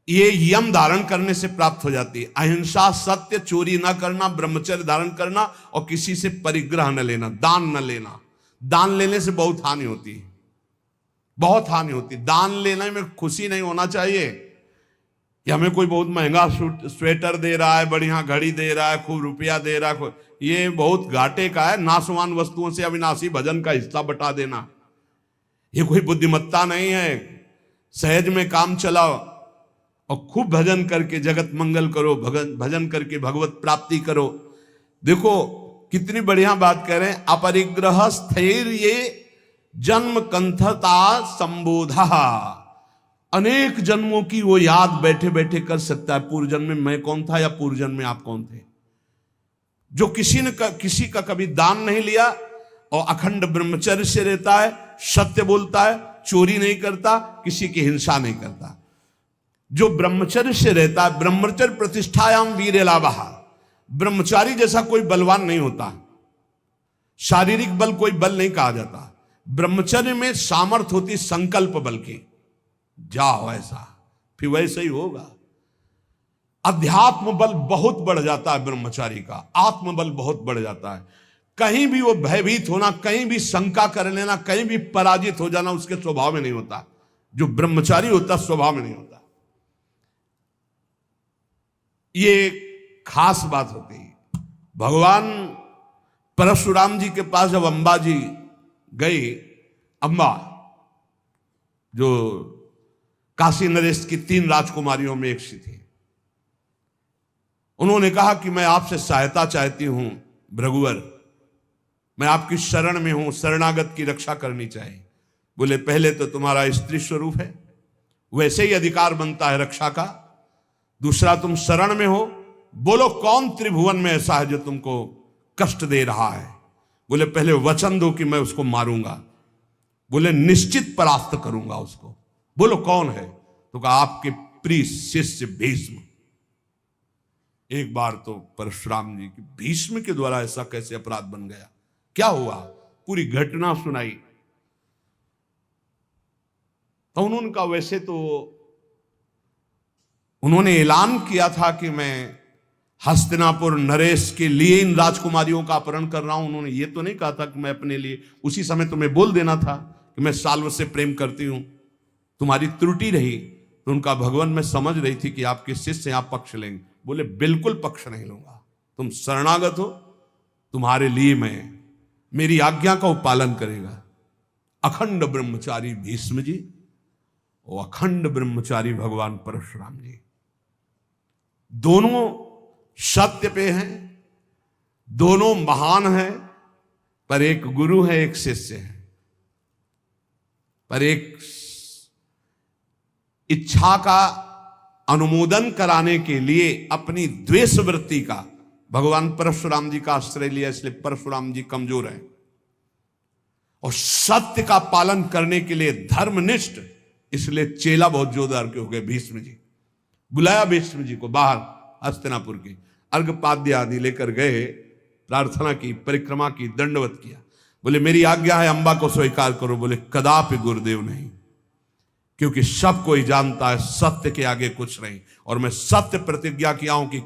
ये यम धारण करने से प्राप्त हो जाती है। अहिंसा, सत्य, चोरी ना करना, ब्रह्मचर्य धारण करना और किसी से परिग्रह न लेना, दान न लेना। दान लेने से बहुत हानि होती है, बहुत हानि होती है। दान लेने में खुशी नहीं होना चाहिए कि हमें कोई बहुत महंगा स्वेटर दे रहा है, बढ़िया घड़ी दे रहा है, खूब रुपया दे रहा है, ये बहुत घाटे का है। नाशवान वस्तुओं से अविनाशी भजन का हिस्सा बटा देना, ये कोई बुद्धिमत्ता नहीं है। सहज में काम चलाओ और खूब भजन करके जगत मंगल करो, भजन करके भगवत प्राप्ति करो। देखो कितनी बढ़िया बात कह रहे हैं। अपरिग्रह स्थैर्य जन्म कंथता संबोधा, अनेक जन्मों की वो याद बैठे बैठे कर सकता है। पूर्व जन्म में मैं कौन था या पूर्व जन्म में आप कौन थे। जो किसी का कभी दान नहीं लिया और अखंड ब्रह्मचर्य से रहता है, सत्य बोलता है, चोरी नहीं करता, किसी की हिंसा नहीं करता, जो ब्रह्मचर्य से रहता है, ब्रह्मचर्य प्रतिष्ठायाम वीर लाभः, ब्रह्मचारी जैसा कोई बलवान नहीं होता। शारीरिक बल कोई बल नहीं कहा जाता। ब्रह्मचर्य में सामर्थ्य होती संकल्प बल की, जाओ ऐसा, फिर वैसे ही होगा। अध्यात्म बल बहुत बढ़ जाता है ब्रह्मचारी का, आत्मबल बहुत बढ़ जाता है। कहीं भी वो भयभीत होना, कहीं भी शंका कर लेना, कहीं भी पराजित हो जाना उसके स्वभाव में नहीं होता। जो ब्रह्मचारी होता स्वभाव में नहीं होता। ये खास बात होती है। भगवान परशुराम जी के पास जब अंबा जी गई, अंबा जो काशी नरेश की 3 राजकुमारियों में एक सी थी, उन्होंने कहा कि मैं आपसे सहायता चाहती हूं भृगुवर, मैं आपकी शरण में हूं, शरणागत की रक्षा करनी चाहिए। बोले पहले तो तुम्हारा स्त्री स्वरूप है, वैसे ही अधिकार बनता है रक्षा का। दूसरा तुम शरण में हो, बोलो कौन त्रिभुवन में ऐसा है जो तुमको कष्ट दे रहा है। बोले पहले वचन दो कि मैं उसको मारूंगा। बोले निश्चित परास्त करूंगा उसको। बोलो कौन है। तो कहा आपके प्रिय शिष्य भीष्म। एक बार तो परशुराम जी की भीष्म के द्वारा ऐसा कैसे अपराध बन गया, क्या हुआ, पूरी घटना सुनाई। तो उन्होंने कहा वैसे तो उन्होंने ऐलान किया था कि मैं हस्तिनापुर नरेश के लिए इन राजकुमारियों का अपहरण कर रहा हूं। उन्होंने ये तो नहीं कहा था कि मैं अपने लिए, उसी समय तुम्हें बोल देना था कि मैं साल्व से प्रेम करती हूं, तुम्हारी त्रुटि रही। तो उनका भगवान मैं समझ रही थी कि आपके शिष्य आप पक्ष लेंगे। बोले बिल्कुल पक्ष नहीं लूंगा, तुम शरणागत हो, तुम्हारे लिए मैं, मेरी आज्ञा का पालन करेगा। अखंड ब्रह्मचारी भीष्म जी और अखंड ब्रह्मचारी भगवान परशुराम जी, दोनों सत्य पे हैं, दोनों महान हैं, पर एक गुरु है एक शिष्य है। पर एक इच्छा का अनुमोदन कराने के लिए अपनी द्वेष वृत्ति का भगवान परशुराम जी का आश्रय लिया, इसलिए परशुराम जी कमजोर हैं। और सत्य का पालन करने के लिए धर्मनिष्ठ इसलिए चेला बहुत जोरदार के हो गए भीष्म जी। बुलाया भीष्म जी को बाहर हस्तिनापुर की, अर्घपाद्य आदि लेकर गए, प्रार्थना की, परिक्रमा की, दंडवत किया। बोले मेरी आज्ञा है अंबा को स्वीकार करो। बोले कदापि गुरुदेव नहीं, क्योंकि सब कोई जानता है सत्य के आगे कुछ नहीं, और मैं सत्य प्रतिज्ञा किया हूं कि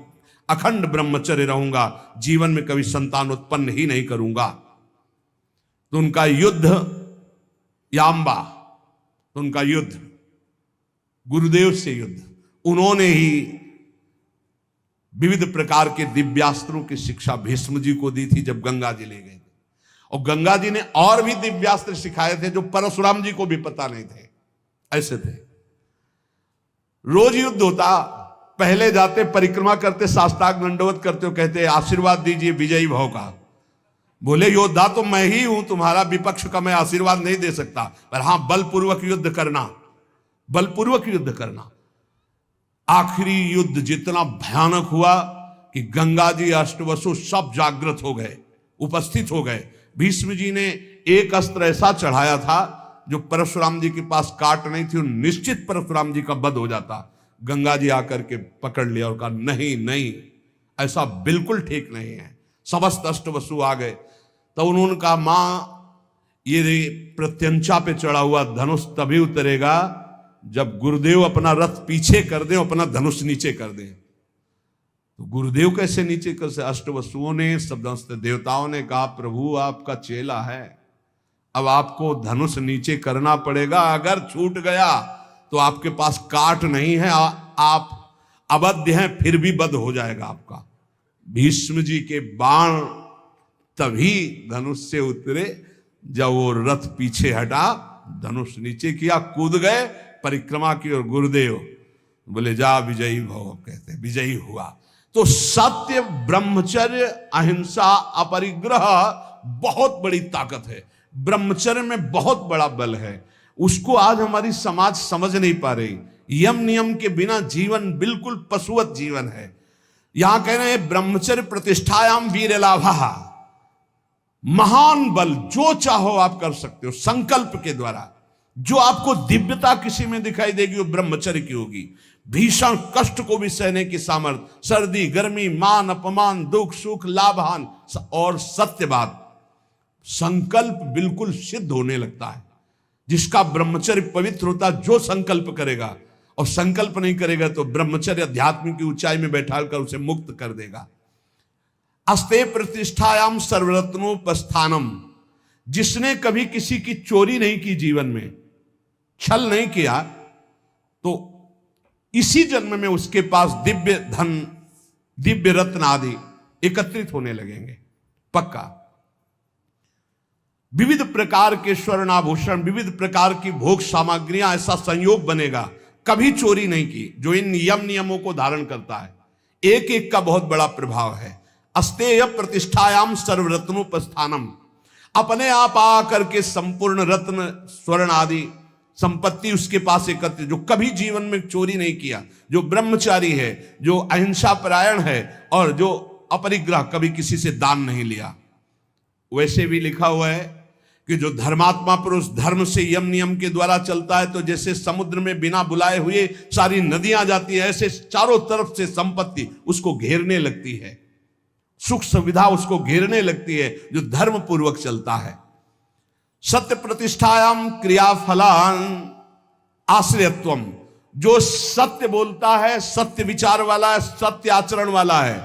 अखंड ब्रह्मचर्य रहूंगा, जीवन में कभी संतान उत्पन्न ही नहीं करूंगा। तो उनका युद्ध या अंबा, तो उनका युद्ध गुरुदेव से युद्ध, उन्होंने ही विविध प्रकार के दिव्यास्त्रों की शिक्षा भीष्म जी को दी थी जब गंगा जी ले गए थे। और गंगा जी ने और भी दिव्यास्त्र सिखाए थे जो परशुराम जी को भी पता नहीं थे। ऐसे थे, रोज युद्ध होता, पहले जाते, परिक्रमा करते, साष्टांग दंडवत करते हो, कहते आशीर्वाद दीजिए विजयी भव का। बोले योद्धा तो मैं ही हूं, तुम्हारा विपक्ष का मैं आशीर्वाद नहीं दे सकता, पर हां बलपूर्वक युद्ध करना, बलपूर्वक युद्ध करना। आखिरी युद्ध जितना भयानक हुआ कि गंगा जी, अष्टवसु सब जागृत हो गए, उपस्थित हो गए। भीष्म जी ने एक अस्त्र ऐसा चढ़ाया था जो परशुराम जी के पास काट नहीं थी, निश्चित परशुराम जी का वध हो जाता। गंगा जी आकर के पकड़ लिया और कहा नहीं नहीं, ऐसा बिल्कुल ठीक नहीं है। समस्त अष्टवसु आ गए। तो उन्होंने कहा मां, ये प्रत्यंचा पे चढ़ा हुआ धनुष तभी उतरेगा जब गुरुदेव अपना रथ पीछे कर दें, अपना धनुष नीचे कर दें। तो गुरुदेव कैसे नीचे कर से? अष्टवसुओं ने, समस्त देवताओं ने कहा प्रभु आपका चेला है, अब आपको धनुष नीचे करना पड़ेगा। अगर छूट गया तो आपके पास काट नहीं है, आप अबद्ध हैं, फिर भी वध हो जाएगा आपका। भीष्म जी के बाण तभी धनुष से उतरे जब वो रथ पीछे हटा, धनुष नीचे किया, कूद गए, परिक्रमा की, और गुरुदेव बोले जा विजयी भव, कहते विजयी हुआ। तो सत्य, ब्रह्मचर्य, अहिंसा, अपरिग्रह बहुत बड़ी ताकत है। ब्रह्मचर्य में बहुत बड़ा बल है, उसको आज हमारी समाज समझ नहीं पा रही। यम नियम के बिना जीवन बिल्कुल पशुवत जीवन है। यहां कह रहे हैं ब्रह्मचर्य प्रतिष्ठायाम वीर लाभा, महान बल, जो चाहो आप कर सकते हो संकल्प के द्वारा। जो आपको दिव्यता किसी में दिखाई देगी वो ब्रह्मचर्य की होगी। भीषण कष्ट को भी सहने की सामर्थ्य, सर्दी गर्मी, मान अपमान, दुख सुख, लाभ हान और सत्य बात, संकल्प बिल्कुल सिद्ध होने लगता है। जिसका ब्रह्मचर्य पवित्र होता, जो संकल्प करेगा, और संकल्प नहीं करेगा तो ब्रह्मचर्य अध्यात्म की ऊंचाई में बैठाकर उसे मुक्त कर देगा। अस्ते प्रतिष्ठायाम सर्वरत्नोपस्थानम, जिसने कभी किसी की चोरी नहीं की, जीवन में छल नहीं किया, तो इसी जन्म में उसके पास दिव्य धन, दिव्य रत्न आदि एकत्रित होने लगेंगे, पक्का। विविध प्रकार के स्वर्णाभूषण, विविध प्रकार की भोग सामग्रियां, ऐसा संयोग बनेगा। कभी चोरी नहीं की, जो इन यम नियमों को धारण करता है। एक एक का बहुत बड़ा प्रभाव है। अस्तेय प्रतिष्ठायाम सर्वरत्नोपस्थानम, अपने आप आकर के संपूर्ण रत्न, स्वर्ण आदि संपत्ति उसके पास एकत्रित, जो कभी जीवन में चोरी नहीं किया, जो ब्रह्मचारी है, जो अहिंसा परायण है, और जो अपरिग्रह, कभी किसी से दान नहीं लिया। वैसे भी लिखा हुआ है कि जो धर्मात्मा पुरुष धर्म से यम नियम के द्वारा चलता है, तो जैसे समुद्र में बिना बुलाए हुए सारी नदियां जाती है, ऐसे चारों तरफ से संपत्ति उसको घेरने लगती है, सुख सुविधा उसको घेरने लगती है, जो धर्म पूर्वक चलता है। सत्य प्रतिष्ठायाम क्रियाफलान आश्रयत्वम, जो सत्य बोलता है, सत्य विचार वाला है, सत्य आचरण वाला है,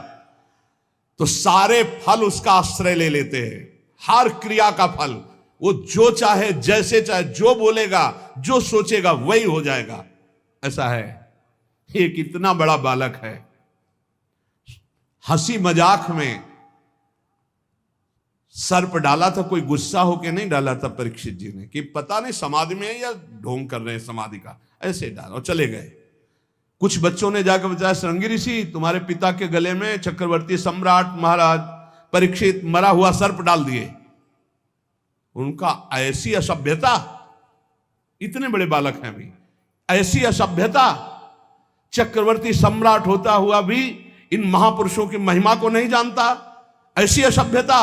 तो सारे फल उसका आश्रय ले लेते हैं। हर क्रिया का फल, वो जो चाहे, जैसे चाहे, जो बोलेगा, जो सोचेगा वही हो जाएगा। ऐसा है। एक इतना बड़ा बालक है, हंसी मजाक में सर्प डाला था, कोई गुस्सा होके नहीं डाला था परीक्षित जी ने, कि पता नहीं समाधि में है या ढोंग कर रहे हैं समाधि का, ऐसे डाला और चले गए। कुछ बच्चों ने जाकर बताया, श्रृंगी ऋषि तुम्हारे पिता के गले में चक्रवर्ती सम्राट महाराज परीक्षित मरा हुआ सर्प डाल दिए। उनका ऐसी असभ्यता, इतने बड़े बालक हैं अभी, ऐसी असभ्यता, चक्रवर्ती सम्राट होता हुआ भी इन महापुरुषों की महिमा को नहीं जानता, ऐसी असभ्यता।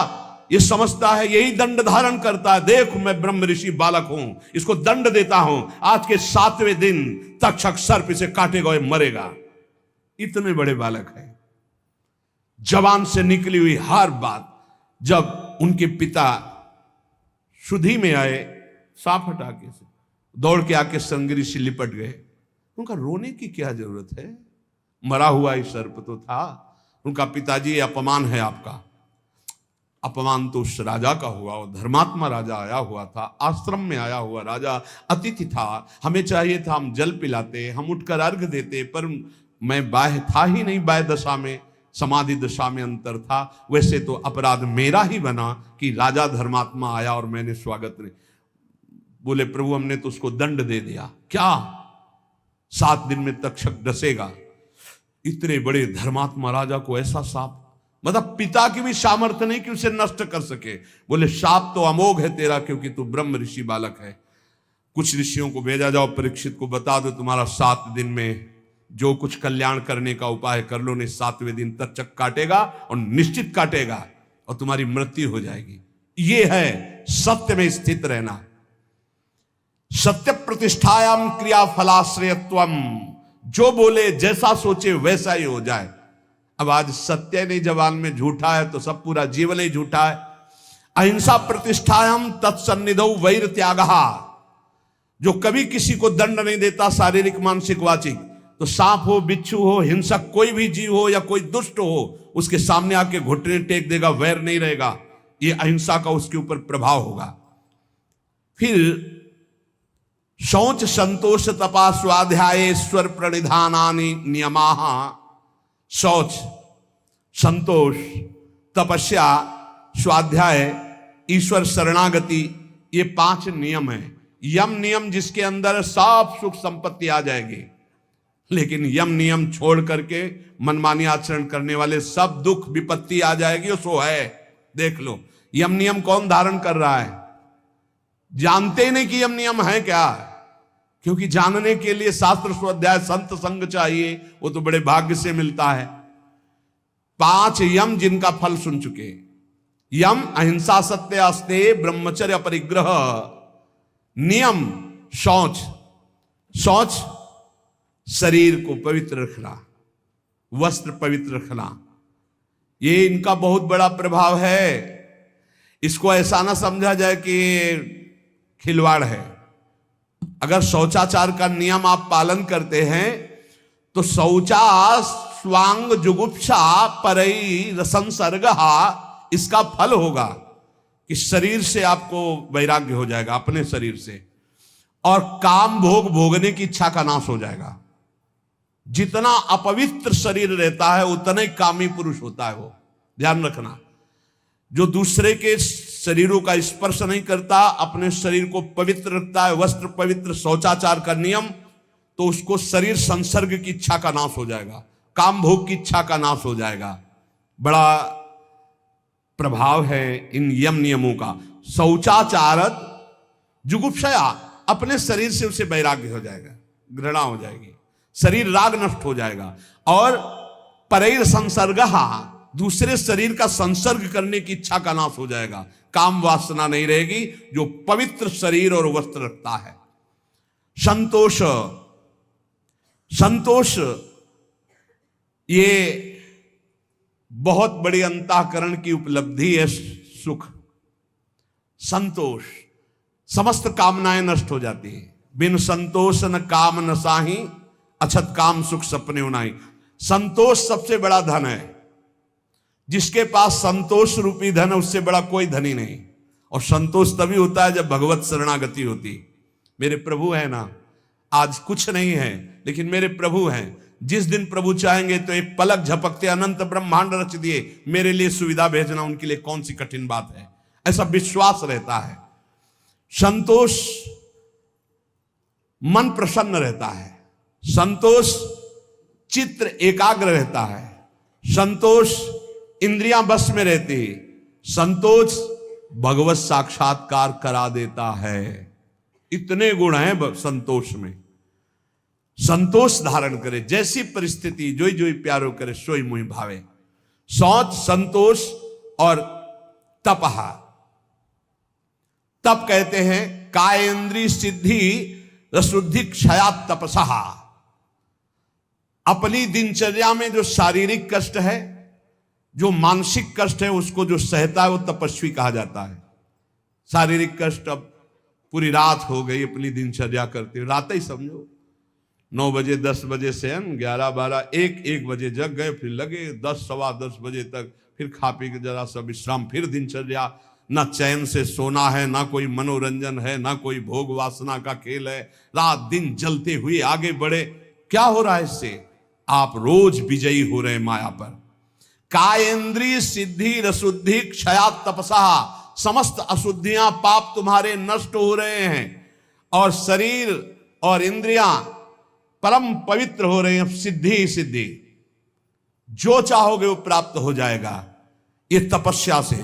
ये समझता है यही दंड धारण करता है, देख मैं ब्रह्म ऋषि बालक हूं, इसको दंड देता हूं, आज के 7वें दिन तक्षक सर्प इसे काटेगा और मरेगा। इतने बड़े बालक है। जवान से निकली हुई हर बात जब उनके पिता शुद्धि में आए, साफ हटाके से दौड़ के आके संग ऋषि लिपट गए। उनका रोने की क्या जरूरत है, मरा हुआ ही सर्प तो था। उनका पिताजी ये अपमान है आपका। अपमान तो उस राजा का हुआ, वो धर्मात्मा राजा आया हुआ था, आश्रम में आया हुआ राजा अतिथि था। हमें चाहिए था हम जल पिलाते, हम उठकर अर्घ देते, पर मैं बाह्य था ही नहीं, बाह्य दशा में, समाधि दशा में अंतर था। वैसे तो अपराध मेरा ही बना कि राजा धर्मात्मा आया और मैंने स्वागत नहीं। बोले प्रभु हमने तो उसको दंड दे दिया। क्या 7 दिन में तक्षक डसेगा? इतने बड़े धर्मात्मा राजा को ऐसा शाप, मतलब पिता की भी सामर्थ्य नहीं कि उसे नष्ट कर सके। बोले शाप तो अमोघ है तेरा, क्योंकि तू ब्रह्म ऋषि बालक है। कुछ ऋषियों को भेजा, जाओ परीक्षित को बता दो तुम्हारा 7 दिन में जो कुछ कल्याण करने का उपाय कर लो, नहीं 7वें दिन तक्षक काटेगा और निश्चित काटेगा और तुम्हारी मृत्यु हो जाएगी। ये है सत्य में स्थित रहना। सत्य प्रतिष्ठायाम क्रिया फलाश्रयत्वम, जो बोले जैसा सोचे वैसा ही हो जाए। अब आज सत्य नहीं जबान में झूठा है तो सब पूरा जीवन ही झूठा है। अहिंसा प्रतिष्ठायाम तत्सन्निधौ वैर त्यागः, जो कभी किसी को दंड नहीं देता शारीरिक मानसिक वाचिक, तो सांप हो, बिच्छू हो, हिंसक कोई भी जीव हो या कोई दुष्ट हो, उसके सामने आके घुटने टेक देगा, वैर नहीं रहेगा। ये अहिंसा का उसके ऊपर प्रभाव होगा। फिर शौच संतोष तपा स्वाध्याय ईश्वर प्रणिधानानि नियमाः। शौच, संतोष, तपस्या, स्वाध्याय, ईश्वर शरणागति, ये 5 नियम है। यम नियम जिसके अंदर सब सुख संपत्ति आ जाएगी, लेकिन यम नियम छोड़ करके मनमानी आचरण करने वाले सब दुख विपत्ति आ जाएगी। सो है, देख लो यम नियम कौन धारण कर रहा है? जानते ही नहीं कि यम नियम है क्या, क्योंकि जानने के लिए शास्त्र स्वाध्याय संत संग चाहिए, वो तो बड़े भाग्य से मिलता है। 5 यम जिनका फल सुन चुके। यम अहिंसा सत्य अस्ते ब्रह्मचर्य परिग्रह। नियम शौच, शौच शरीर को पवित्र रखना, वस्त्र पवित्र रखना, ये इनका बहुत बड़ा प्रभाव है। इसको ऐसा ना समझा जाए कि खिलवाड़ है। अगर शौचाचार का नियम आप पालन करते हैं तो शौचा स्वांग जुगुप्सा परई रसंसर्गः, इसका फल होगा कि शरीर से आपको वैराग्य हो जाएगा, अपने शरीर से, और काम भोग भोगने की इच्छा का नाश हो जाएगा। जितना अपवित्र शरीर रहता है उतना ही कामी पुरुष होता है वो, ध्यान रखना। जो दूसरे के शरीरों का स्पर्श नहीं करता, अपने शरीर को पवित्र रखता है, वस्त्र पवित्र, शौचाचार का नियम, तो उसको शरीर संसर्ग की इच्छा का नाश हो जाएगा, काम भोग की इच्छा का नाश हो जाएगा। बड़ा प्रभाव है इन यम नियमों का। शौचाचारत जुगुप्सया, अपने शरीर से उसे वैराग्य हो जाएगा, घृणा हो जाएगी, शरीर राग नष्ट हो जाएगा। और परैर संसर्गः, दूसरे शरीर का संसर्ग करने की इच्छा का नाश हो जाएगा, काम वासना नहीं रहेगी, जो पवित्र शरीर और वस्त्र रखता है। संतोष, संतोष ये बहुत बड़ी अंतःकरण की उपलब्धि है। सुख, संतोष, समस्त कामनाएं नष्ट हो जाती है। बिन संतोष न काम न साही, अछत काम सुख सपने उनाई। संतोष सबसे बड़ा धन है। जिसके पास संतोष रूपी धन है उससे बड़ा कोई धनी नहीं। और संतोष तभी होता है जब भगवत शरणागति होती। मेरे प्रभु है ना, आज कुछ नहीं है लेकिन मेरे प्रभु हैं। जिस दिन प्रभु चाहेंगे तो एक पलक झपकते अनंत ब्रह्मांड रच दिए, मेरे लिए सुविधा भेजना उनके लिए कौन सी कठिन बात है, ऐसा विश्वास रहता है। संतोष, मन प्रसन्न रहता है। संतोष, चित्त एकाग्र रहता है। संतोष, इंद्रियां बस में रहती। संतोष भगवत साक्षात्कार करा देता है। इतने गुण हैं संतोष में। संतोष धारण करे, जैसी परिस्थिति जोई जोई प्यारो करे सोई मुहि भावे। शौच, संतोष और तपः। तप कहते हैं कायेंद्रीय सिद्धि रसुद्धि क्षयात तपसः। अपनी दिनचर्या में जो शारीरिक कष्ट है, जो मानसिक कष्ट है, उसको जो सहता है वो तपस्वी कहा जाता है। शारीरिक कष्ट, अब पूरी रात हो गई अपनी दिनचर्या करते, रात ही समझो 9 बजे 10 बजे से 11 12 1 बजे जग गए, फिर लगे 10 सवा 10 बजे तक, फिर खा पी के जरा सा विश्राम, फिर दिनचर्या। ना चैन से सोना है, ना कोई मनोरंजन है, ना कोई भोग वासना का खेल है, रात दिन जलते हुए आगे बढ़े। क्या हो रहा है इससे? आप रोज विजयी हो रहे हैं माया पर। कायेंद्रीय सिद्धि रसुद्धि क्षयात तपसा। समस्त अशुद्धियां पाप तुम्हारे नष्ट हो रहे हैं और शरीर और इंद्रियां परम पवित्र हो रहे हैं। सिद्धि सिद्धि, जो चाहोगे वो प्राप्त हो जाएगा। ये तपस्या से,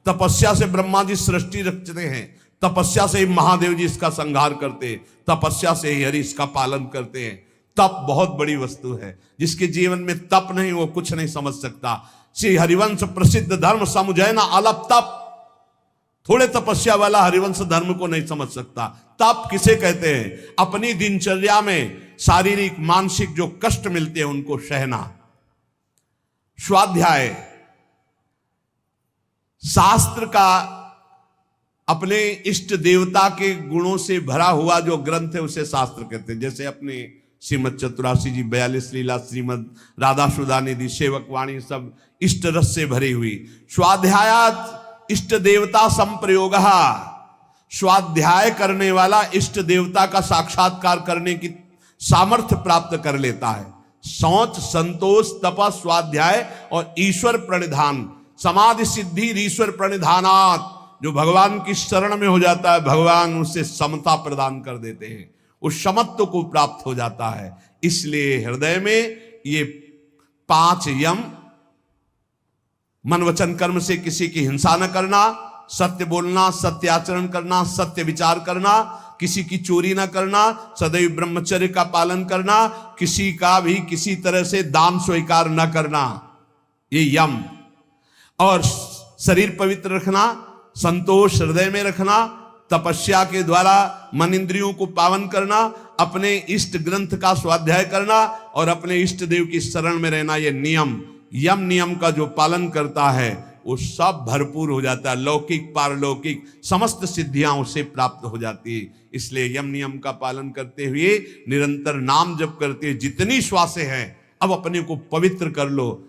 तपस्या से ब्रह्मा जी सृष्टि रचते हैं, तपस्या से ही महादेव जी इसका संहार करते हैं, तपस्या से ही हरि इसका पालन करते हैं। तप बहुत बड़ी वस्तु है। जिसके जीवन में तप नहीं वो कुछ नहीं समझ सकता। श्री हरिवंश प्रसिद्ध धर्म समुझैना अलप तप। थोड़े तपस्या वाला हरिवंश धर्म को नहीं समझ सकता। तप किसे कहते हैं? अपनी दिनचर्या में शारीरिक मानसिक जो कष्ट मिलते हैं उनको सहना। स्वाध्याय शास्त्र का अपने इष्ट देवता के गुणों से भरा हुआ जो ग्रंथ है उसे शास्त्र कहते हैं। जैसे अपने श्रीमद चतुरासी जी 42 लीला, श्रीमद राधा सुधा निधि, सेवक वाणी, सब इष्ट रस से भरी हुई। स्वाध्यायात इष्ट देवता संप्रयोग। स्वाध्याय करने वाला इष्ट देवता का साक्षात्कार करने की सामर्थ्य प्राप्त कर लेता है। शौच, संतोष, तप, स्वाध्याय और ईश्वर प्रणिधान, समाधि सिद्धि ईश्वर प्रणिधानात। जो भगवान की शरण में हो जाता है, भगवान उसे समता प्रदान कर देते हैं, उस समत्व को प्राप्त हो जाता है। इसलिए हृदय में ये 5 यम, मन वचन कर्म से किसी की हिंसा न करना, सत्य बोलना, सत्य आचरण करना, सत्य विचार करना, किसी की चोरी न करना, सदैव ब्रह्मचर्य का पालन करना, किसी का भी किसी तरह से दान स्वीकार न करना, ये यम। और शरीर पवित्र रखना, संतोष हृदय में रखना, तपस्या के द्वारा मन इंद्रियों को पावन करना, अपने इष्ट ग्रंथ का स्वाध्याय करना और अपने इष्ट देव की शरण में रहना, ये नियम। यम नियम का जो पालन करता है वो सब भरपूर हो जाता है। लौकिक पारलौकिक समस्त सिद्धियां उसे प्राप्त हो जाती है। इसलिए यम नियम का पालन करते हुए निरंतर नाम जप करते, जितनी श्वासें हैं अब अपने को पवित्र कर लो।